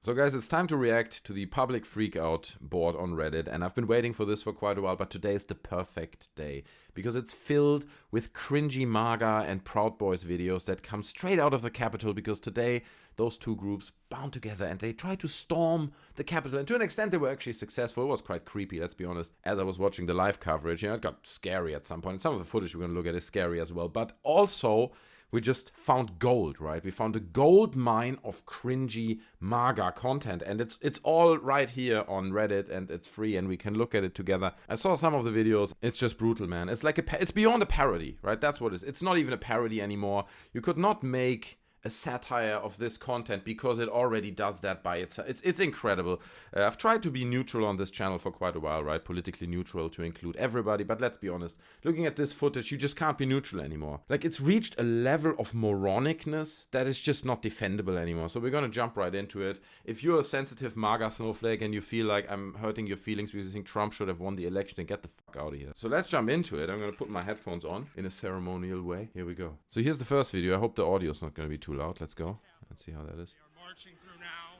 So guys, it's time to react to the PublicFreakout board on Reddit, and I've been waiting for this for quite a while, but today is the perfect day because it's filled with cringy Maga and Proud Boys videos that come straight out of the Capitol, because today those two groups bound together and they tried to storm the Capitol, and to an extent they were actually successful. It was quite creepy, let's be honest. As I was watching the live coverage, it got scary at some point. And some of the footage we're going to look at is scary as well, but also we just found gold, right? We found a gold mine of cringy Maga content, and it's all right here on Reddit, and it's free, and we can look at it together. I saw some of the videos. It's just brutal, man. It's like it's beyond a parody, right? That's what it is. It's not even a parody anymore. You could not make a satire of this content because it already does that by itself. It's incredible. I've tried to be neutral on this channel for quite a while, right? Politically neutral to include everybody, but let's be honest. Looking at this footage, you just can't be neutral anymore. Like, it's reached a level of moronicness that is just not defendable anymore. So we're gonna jump right into it. If you're a sensitive Maga snowflake and you feel like I'm hurting your feelings because you think Trump should have won the election, then get the fuck out of here. So let's jump into it. I'm gonna put my headphones on in a ceremonial way. Here we go. So here's the first video. I hope the audio's not gonna be too loud. Let's go. Let's see how that is. We are marching through now.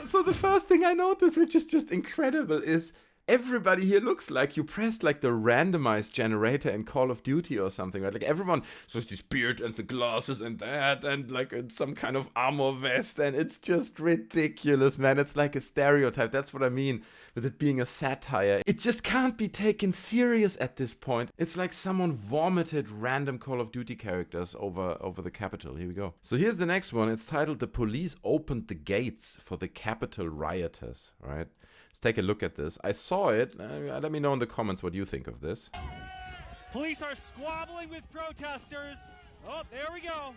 So the first thing I noticed, which is just incredible, is everybody here looks like you pressed like the randomized generator in Call of Duty or something, right? Like everyone, so it's this beard and the glasses and that, and like some kind of armor vest, and it's just ridiculous, man. It's like a stereotype. That's what I mean with it being a satire. It just can't be taken serious at this point. It's like someone vomited random Call of Duty characters over the Capitol. Here we go. So here's the next one. It's titled "The Police Opened the Gates for the Capitol Rioters," right? Let's take a look at this. I saw it. Let me know in the comments what you think of this. Police are squabbling with protesters. Oh, there we go.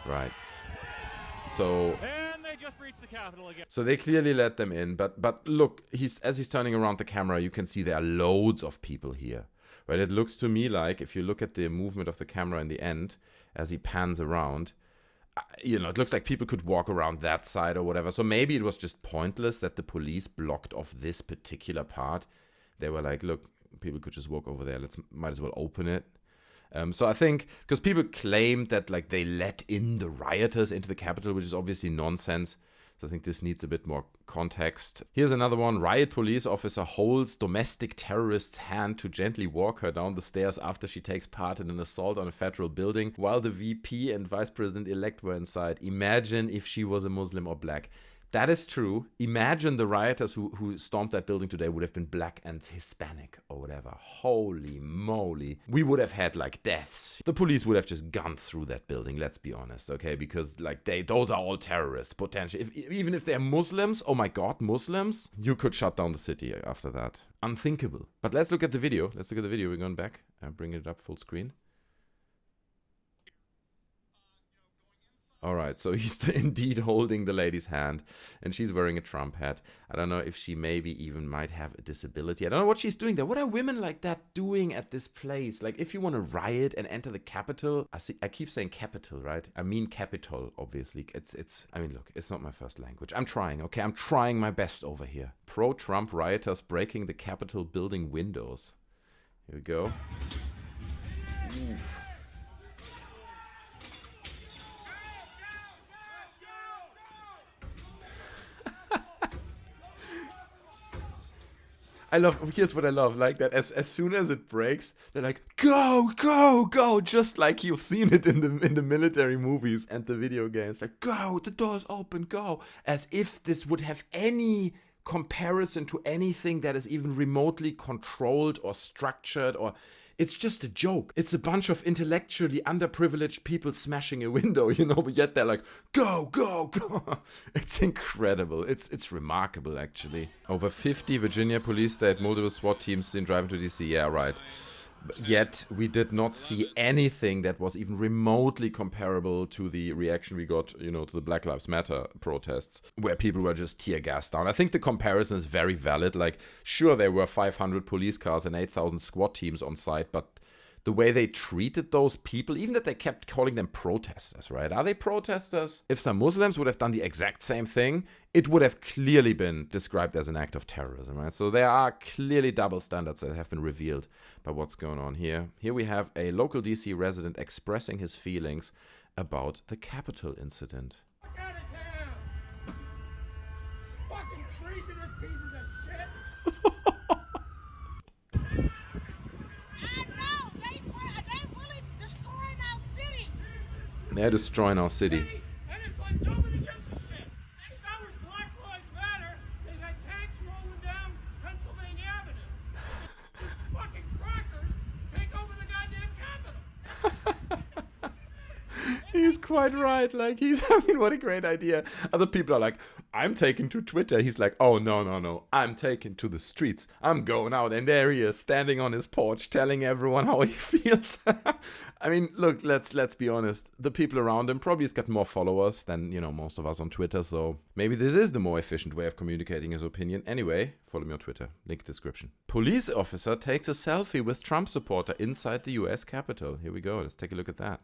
Right. So And they just breached the Capitol again. So they clearly let them in, but look, as he's turning around the camera, you can see there are loads of people here. Right? It looks to me like, if you look at the movement of the camera in the end as he pans around, you know, it looks like people could walk around that side or whatever. So maybe it was just pointless that the police blocked off this particular part. They were like, look, people could just walk over there. Might as well open it. So I think, because people claimed that like they let in the rioters into the Capitol, which is obviously nonsense. So I think this needs a bit more context. Here's another one. Riot police officer holds domestic terrorist's hand to gently walk her down the stairs after she takes part in an assault on a federal building while the VP and vice president-elect were inside. Imagine if she was a Muslim or black. That is true. Imagine the rioters who stormed that building today would have been black and Hispanic or whatever. Holy moly. We would have had like deaths. The police would have just gunned through that building, let's be honest, okay? Because like those are all terrorists, potentially. Even if they're Muslims, oh my god, Muslims, you could shut down the city after that. Unthinkable. But let's look at the video. We're going back. Bring it up full screen. Alright, so he's indeed holding the lady's hand, and she's wearing a Trump hat. I don't know if she maybe even might have a disability. I don't know what she's doing there. What are women like that doing at this place? Like, if you want to riot and enter the Capitol, I keep saying Capitol, right? I mean Capitol, obviously. I mean, look, it's not my first language. I'm trying, okay? I'm trying my best over here. Pro-Trump rioters breaking the Capitol building windows. Here we go. Oof. Here's what I love, like that as soon as it breaks, they're like, go, go, go, just like you've seen it in the military movies and the video games. Like, go, the door's open, go. As if this would have any comparison to anything that is even remotely controlled or structured, or it's just a joke. It's a bunch of intellectually underprivileged people smashing a window, you know, but yet they're like, go, go, go. It's incredible. It's remarkable, actually. Over 50 Virginia police state, multiple SWAT teams seen driving to DC. Yeah, right. Yet we did not see anything that was even remotely comparable to the reaction we got, you know, to the Black Lives Matter protests, where people were just tear gassed down. I think the comparison is very valid. Like, sure, there were 500 police cars and 8,000 SWAT teams on site, but the way they treated those people, even that they kept calling them protesters, right? Are they protesters? If some Muslims would have done the exact same thing, it would have clearly been described as an act of terrorism, right? So there are clearly double standards that have been revealed by what's going on here. Here we have a local DC resident expressing his feelings about the Capitol incident. Fuck out of town! Fucking treasonous pieces of shit! They're destroying our city. And it's like nobody gives a shit. Next hour's Black Lives Matter. They've had tanks rolling down Pennsylvania Avenue. These fucking crackers take over the goddamn Capitol. He's quite right. Like, I mean, what a great idea. Other people are like, I'm taking to Twitter. He's like, oh, no. I'm taking to the streets. I'm going out. And there he is, standing on his porch, telling everyone how he feels. I mean, look, let's be honest. The people around him probably has got more followers than, most of us on Twitter. So maybe this is the more efficient way of communicating his opinion. Anyway, follow me on Twitter. Link description. Police officer takes a selfie with Trump supporter inside the US Capitol. Here we go. Let's take a look at that.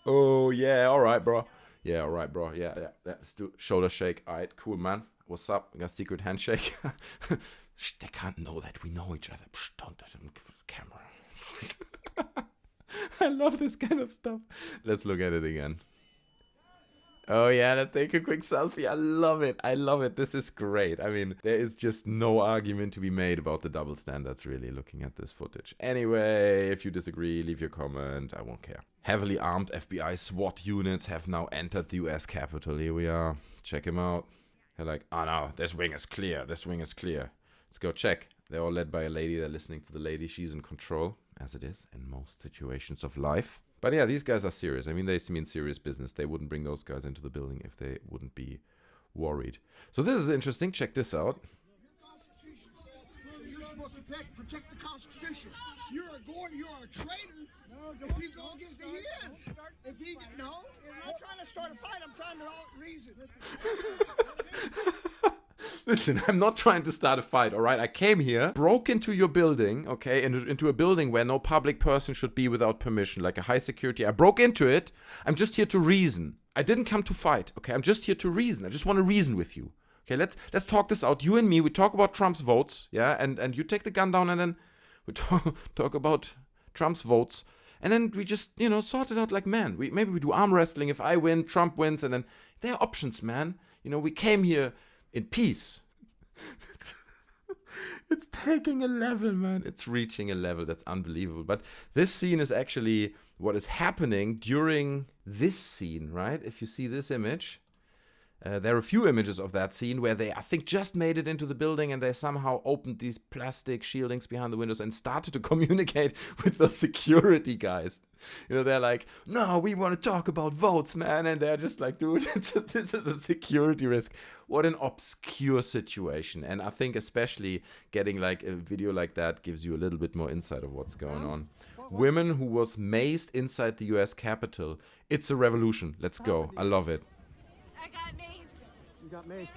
Oh, yeah. All right, bro. Yeah, all right, bro. Yeah. Let's do shoulder shake. All right, cool, man. What's up? We got secret handshake. Shh, they can't know that we know each other. Shh, don't give the camera. I love this kind of stuff. Let's look at it again. Oh, yeah, let's take a quick selfie. I love it. This is great. I mean, there is just no argument to be made about the double standards, really, looking at this footage. Anyway, if you disagree, leave your comment. I won't care. Heavily armed FBI SWAT units have now entered the US Capitol. Here we are. Check him out. They're like, oh, no, this wing is clear. Let's go check. They're all led by a lady. They're listening to the lady. She's in control, as it is in most situations of life. But yeah, these guys are serious. I mean, they mean serious business. They wouldn't bring those guys into the building if they wouldn't be worried. So this is interesting. Check this out. You're supposed to protect the Constitution. You're a traitor. No, if he goes, I'm not trying to start a fight. I'm trying to reason. Listen, I'm not trying to start a fight, all right? I came here, broke into your building, okay, into a building where no public person should be without permission, like a high security. I broke into it. I'm just here to reason. I didn't come to fight, okay? I'm just here to reason. I just want to reason with you. Okay, let's talk this out. You and me, we talk about Trump's votes, yeah? And you take the gun down and then we talk about Trump's votes. And then we just, sort it out like men. Maybe we do arm wrestling. If I win, Trump wins. And then there are options, man. We came here in peace. It's taking a level, man. It's reaching a level that's unbelievable. But this scene is actually what is happening during this scene, right? If you see this image, there are a few images of that scene where they, I think, just made it into the building and they somehow opened these plastic shieldings behind the windows and started to communicate with the security guys. They're like, no, we want to talk about votes, man. And they're just like, dude, this is a security risk. What an obscure situation. And I think especially getting like a video like that gives you a little bit more insight of what's going on. Women who was maced inside the US Capitol. It's a revolution. Let's go. I love it. I got maced. You got maced.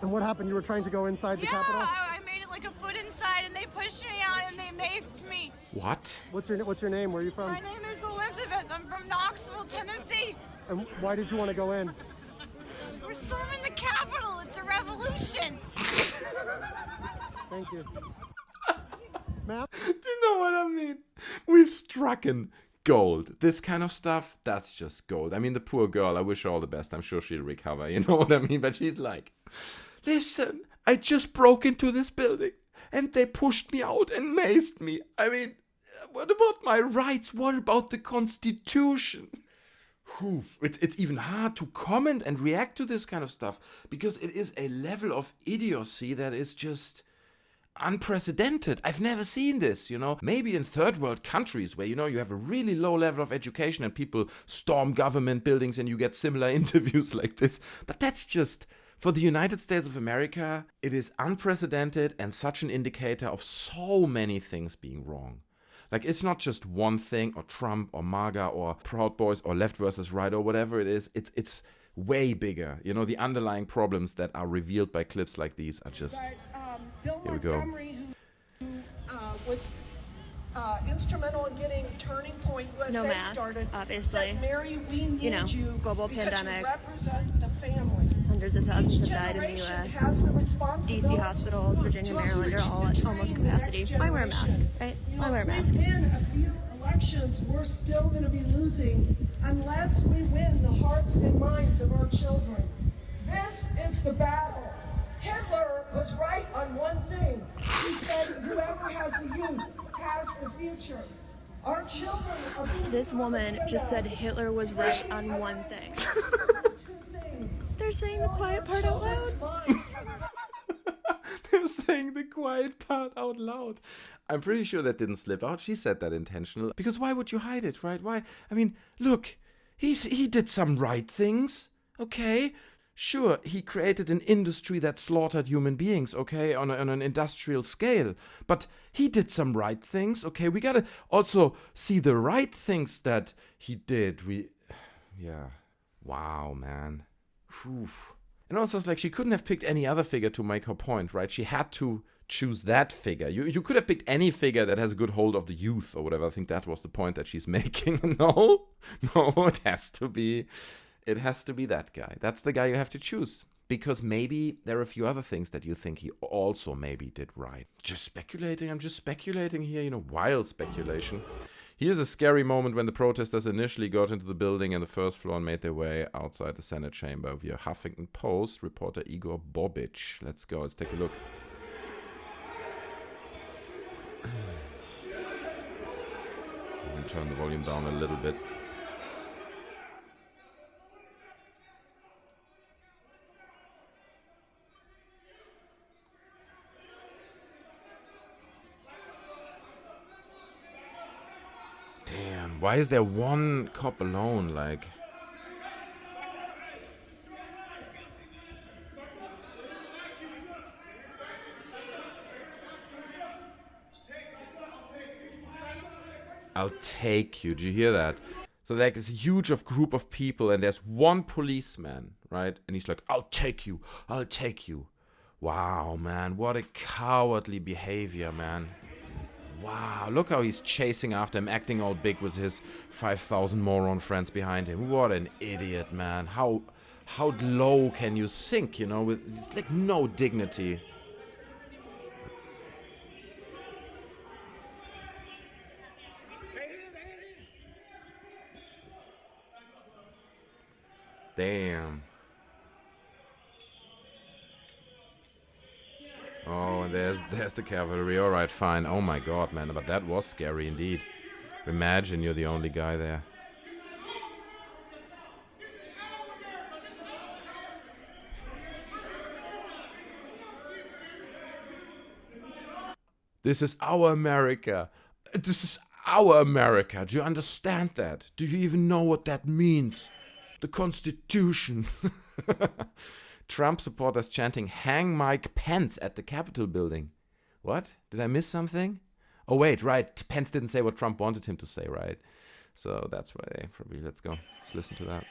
And what happened? You were trying to go inside the Capitol? Yeah, I made it like a foot inside and they pushed me out and they maced me. What? What's your name? Where are you from? My name is Elizabeth. I'm from Knoxville, Tennessee. And why did you want to go in? We're storming the Capitol. It's a revolution. Thank you. Ma'am? Do you know what I mean? We've struck in gold. This kind of stuff, that's just gold. I mean, the poor girl, I wish her all the best. I'm sure she'll recover, you know what I mean? But she's like, listen, I just broke into this building and they pushed me out and maced me. I mean, what about my rights? What about the Constitution? It's even hard to comment and react to this kind of stuff because it is a level of idiocy that is just unprecedented. I've never seen this, Maybe in third world countries where, you have a really low level of education and people storm government buildings and you get similar interviews like this. But that's just, for the United States of America, it is unprecedented and such an indicator of so many things being wrong. Like, it's not just one thing, or Trump, or Maga, or Proud Boys, or left versus right, or whatever it is. It's way bigger. You know, the underlying problems that are revealed by clips like these are just... Bill Here we go. Montgomery, who was instrumental in getting Turning Point USA No masks, started, obviously. said, Mary, we need you global because pandemic. you represent the family. Hundreds of thousands Each have died in the generation U.S. has the responsibility DC hospitals, Virginia, Maryland are all at almost capacity. Why wear a mask, right? Why wear a mask? Within a few elections, we're still going to be losing unless we win the hearts and minds of our children. This is the battle. Hitler was right on one thing. He said, whoever has a youth has the future. Our children are being This woman just said Hitler was right on one thing. They're saying the quiet part out loud. They're saying the quiet part out loud. I'm pretty sure that didn't slip out. She said that intentional. Because why would you hide it, right? Why? I mean, look, he did some right things, okay? Sure, he created an industry that slaughtered human beings, okay, on an industrial scale. But he did some right things, okay? We gotta also see the right things that he did. Yeah. Wow, man. Whew. And also, it's like she couldn't have picked any other figure to make her point, right? She had to choose that figure. You could have picked any figure that has a good hold of the youth or whatever. I think that was the point that she's making. No, it has to be that guy. That's the guy you have to choose. Because maybe there are a few other things that you think he also maybe did right. Just speculating. I'm just speculating here, wild speculation. Here's a scary moment when the protesters initially got into the building and the first floor and made their way outside the Senate chamber via Huffington Post reporter Igor Bobic. Let's go. Let's take a look. I'm going to turn the volume down a little bit. Damn, why is there one cop alone, like... I'll take you, did you hear that? So like it's a huge group of people and there's one policeman, right? And he's like, I'll take you. Wow, man, what a cowardly behavior, man. Wow, look how he's chasing after him, acting all big with his 5,000 moron friends behind him. What an idiot, man. How low can you sink, with like no dignity. Damn. Oh, and there's the cavalry. All right, fine. Oh my god, man, but that was scary indeed. Imagine you're the only guy there. This is our America. This is our America. Do you understand that? Do you even know what that means? The Constitution. Trump supporters chanting, "Hang Mike Pence" at the Capitol building. What? Did I miss something? Oh, wait, right. Pence didn't say what Trump wanted him to say, right? So that's why they probably... Let's go. Let's listen to that.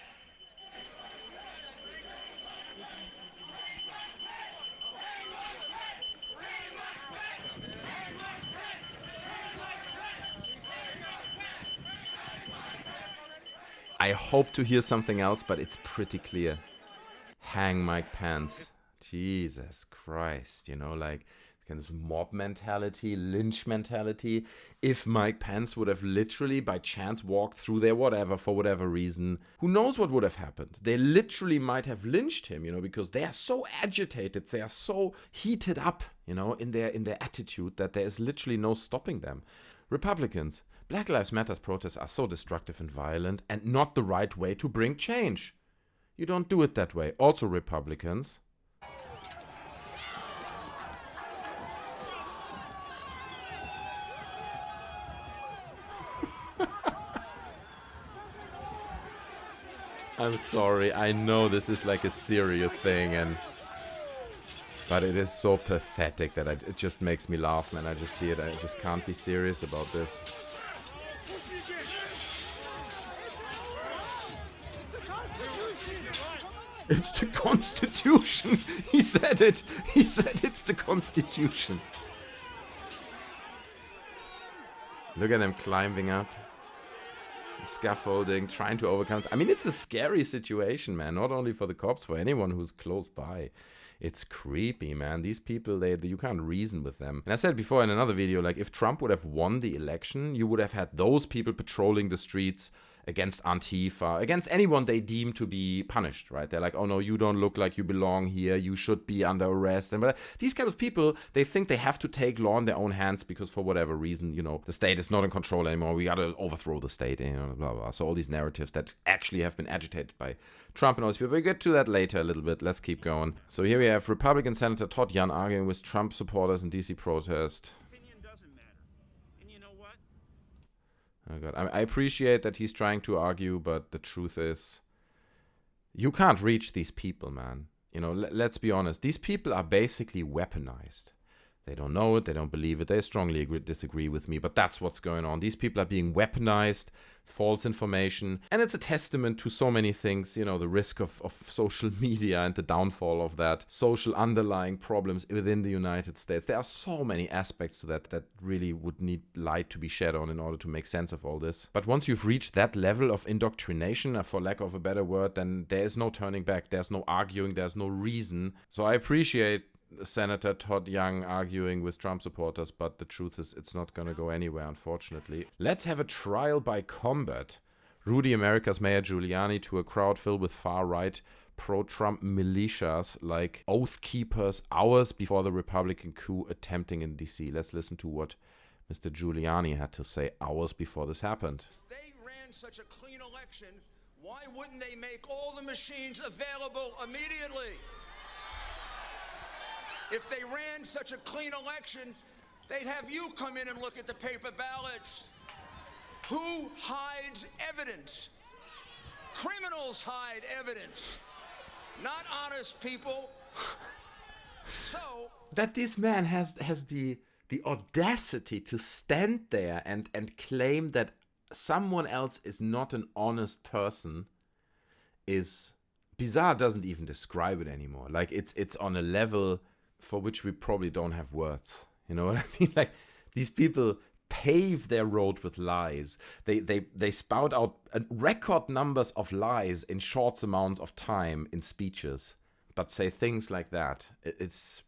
I hope to hear something else, but it's pretty clear. Hang Mike Pence. Jesus Christ, like kind of mob mentality, lynch mentality. If Mike Pence would have literally by chance walked through there, for whatever reason, who knows what would have happened? They literally might have lynched him, because they are so agitated, they are so heated up, in their attitude that there is literally no stopping them. Republicans, Black Lives Matter protests are so destructive and violent and not the right way to bring change. You don't do it that way. Also, Republicans. I'm sorry. I know this is like a serious thing, but it is so pathetic that it just makes me laugh, man. I just see it. I just can't be serious about this. It's the Constitution. He said it. He said it's the Constitution. Look at them climbing up. Scaffolding, trying to overcome. I mean, it's a scary situation, man. Not only for the cops, for anyone who's close by. It's creepy, man. These people, you can't reason with them. And I said before in another video, like, if Trump would have won the election, you would have had those people patrolling the streets against Antifa, against anyone they deem to be punished, right? They're like, oh no, you don't look like you belong here, you should be under arrest. And but these kind of people, they think they have to take law in their own hands because for whatever reason, you know, the state is not in control anymore, we gotta overthrow the state, you know, blah, blah. So all these narratives that actually have been agitated by Trump and all these people. We'll get to that later a little bit. Let's keep going. So here we have Republican Senator Todd Young arguing with Trump supporters in DC protest. Oh God. I appreciate that he's trying to argue, but the truth is, you can't reach these people, man. You know, let's be honest. These people are basically weaponized. They don't know it. They don't believe it. They strongly disagree with me, but that's what's going on. These people are being weaponized, false information, and it's a testament to so many things, you know, the risk of social media and the downfall of that, social underlying problems within the United States. There are so many aspects to that really would need light to be shed on in order to make sense of all this. But once you've reached that level of indoctrination, for lack of a better word, then there is no turning back. There's no arguing. There's no reason. So I appreciate Senator Todd Young arguing with Trump supporters, but the truth is it's not going to go anywhere, unfortunately. Let's have a trial by combat. Rudy America's Mayor Giuliani to a crowd filled with far-right pro-Trump militias like Oath Keepers hours before the Republican coup attempting in D.C. Let's listen to what Mr. Giuliani had to say hours before this happened. If they ran such a clean election, why wouldn't they make all the machines available immediately? If they ran such a clean election, they'd have you come in and look at the paper ballots. Who hides evidence? Criminals hide evidence, not honest people. So that this man has the audacity to stand there and claim that someone else is not an honest person is bizarre. Doesn't even describe it anymore. Like it's on a level for which we probably don't have words. You know what I mean? Like, these people pave their road with lies. They spout out record numbers of lies in short amounts of time in speeches, but say things like that. It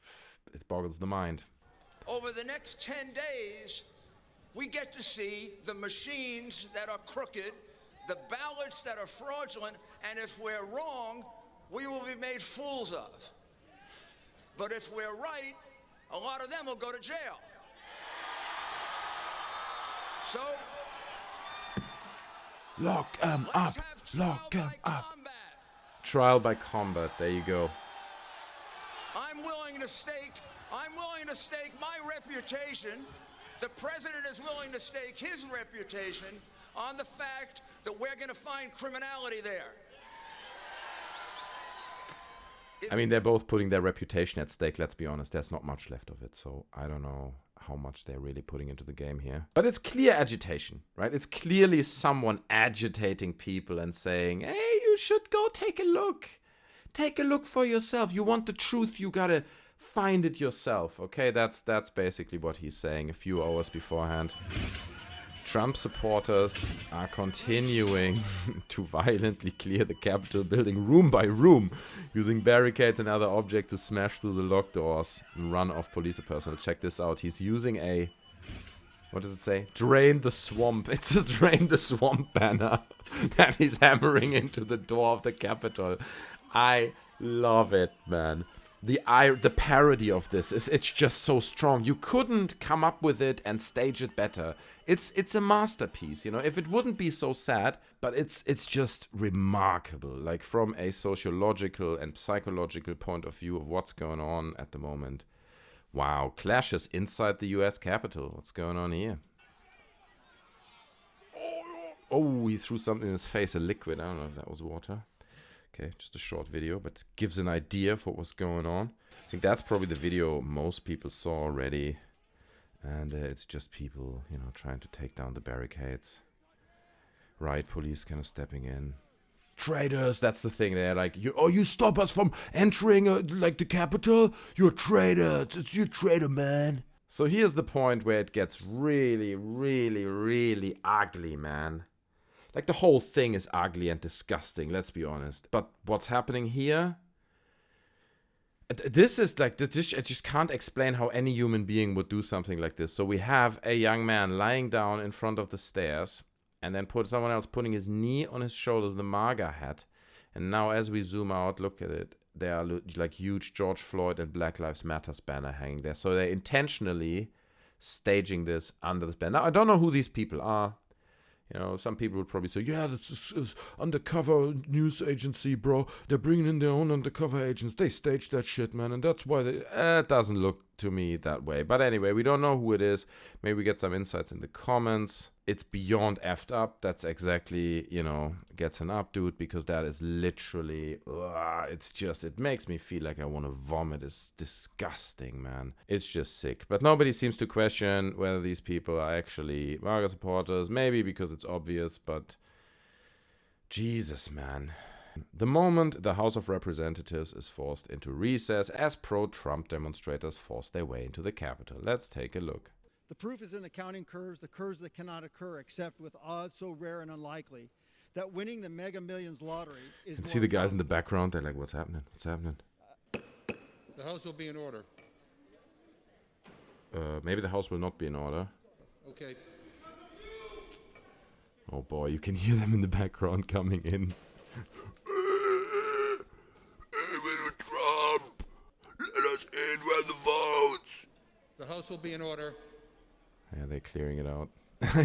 boggles the mind. Over the next 10 days, we get to see the machines that are crooked, the ballots that are fraudulent, and if we're wrong, we will be made fools of. But if we're right, a lot of them will go to jail. So, lock 'em up, lock 'em up. combat. Trial by combat, there you go. I'm willing to stake my reputation. The president is willing to stake his reputation on the fact that we're going to find criminality there. I mean, they're both putting their reputation at stake, let's be honest. There's not much left of it, so I don't know how much they're really putting into the game here. But it's clear agitation, right? It's clearly someone agitating people and saying, hey, you should go take a look. Take a look for yourself. You want the truth, you gotta find it yourself, okay? That's basically what he's saying a few hours beforehand. Trump supporters are continuing to violently clear the Capitol building room by room, using barricades and other objects to smash through the locked doors and run off police personnel. Check this out. He's using a, what does it say? Drain the swamp. It's a Drain the Swamp banner that he's hammering into the door of the Capitol. I love it, man. The parody of this it's just so strong. You couldn't come up with it and stage it better. It's a masterpiece, you know. If it wouldn't be so sad, but it's just remarkable. Like, from a sociological and psychological point of view of what's going on at the moment. Wow, clashes inside the US Capitol. What's going on here? Oh, he threw something in his face, a liquid. I don't know if that was water. Okay, just a short video, but gives an idea of what was going on. I think that's probably the video most people saw already. And it's just people, you know, trying to take down the barricades. Riot police kind of stepping in. traitors. That's the thing. They're like, you stop us from entering like the capital. You're a traitor. You're a traitor, man. So here's the point where it gets really, really, really ugly, man. Like the whole thing is ugly and disgusting, let's be honest. But what's happening here? This is like, I just can't explain how any human being would do something like this. So we have a young man lying down in front of the stairs, and then someone else putting his knee on his shoulder with the Maga hat. And now as we zoom out, look at it. There are like huge George Floyd and Black Lives Matters banner hanging there. So they're intentionally staging this under this banner. Now, I don't know who these people are. You know, some people would probably say, yeah, this is undercover news agency, bro. They're bringing in their own undercover agents. They staged that shit, man. And that's why it doesn't look to me that way. But anyway, we don't know who it is. Maybe we get some insights in the comments. It's beyond effed up. That's exactly, you know, gets an up, dude, because that is literally, it makes me feel like I want to vomit. It's disgusting, man. It's just sick. But nobody seems to question whether these people are actually Maga supporters. Maybe because it's obvious, but Jesus, man. The moment the House of Representatives is forced into recess as pro-Trump demonstrators force their way into the Capitol. Let's take a look. The proof is in the counting curves, the curves that cannot occur except with odds so rare and unlikely that winning the Mega Millions lottery is. You can see the guys in the background. They're like, what's happening? What's happening? The House will be in order. Maybe the House will not be in order. Okay. Oh boy, you can hear them in the background coming in. Trump, let us in. Where the votes? The House will be in order. Yeah, they're clearing it out.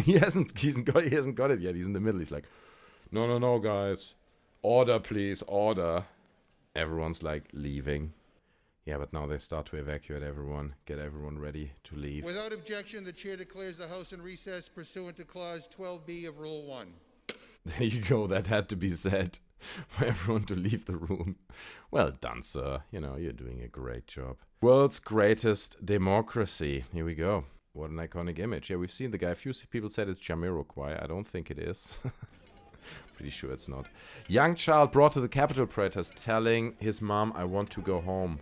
he hasn't got it yet. He's in the middle. He's like, no, guys, order, please, order. Everyone's like leaving. Yeah, but now they start to evacuate everyone, get everyone ready to leave. Without objection, the chair declares the House in recess pursuant to Clause 12B of Rule 1. There you go. That had to be said for everyone to leave the room. Well done, sir. You know, you're doing a great job. World's greatest democracy. Here we go. What an iconic image. Yeah, we've seen the guy. A few people said it's Jamiroquai. I don't think it is. Pretty sure it's not. Young child brought to the Capitol protest telling his mom, I want to go home.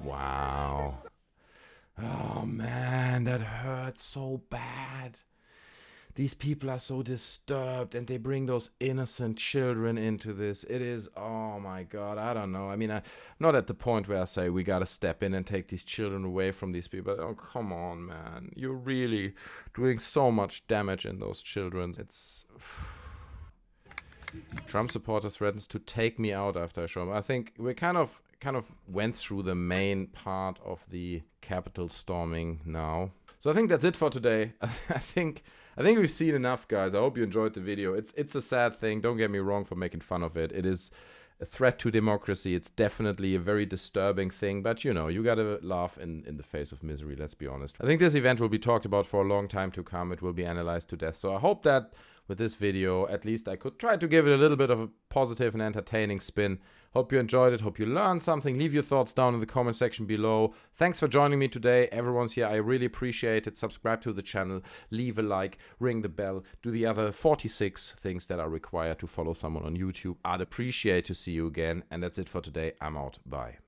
Wow. Oh man, that hurts so bad. These people are so disturbed and they bring those innocent children into this. It is, oh my God, I don't know. I mean, I'm not at the point where I say we gotta step in and take these children away from these people. Oh, come on, man. You're really doing so much damage in those children. It's... Trump supporter threatens to take me out after I show him. I think we kind of went through the main part of the Capitol storming now. So I think that's it for today. I think we've seen enough, guys. I hope you enjoyed the video. It's a sad thing. Don't get me wrong for making fun of it. It is a threat to democracy. It's definitely a very disturbing thing. But, you know, you gotta laugh in the face of misery, let's be honest. I think this event will be talked about for a long time to come. It will be analyzed to death. So I hope that with this video, at least I could try to give it a little bit of a positive and entertaining spin. Hope you enjoyed it. Hope you learned something. Leave your thoughts down in the comment section below. Thanks for joining me today. Everyone's here. I really appreciate it. Subscribe to the channel. Leave a like. Ring the bell. Do the other 46 things that are required to follow someone on YouTube. I'd appreciate to see you again. And that's it for today. I'm out. Bye.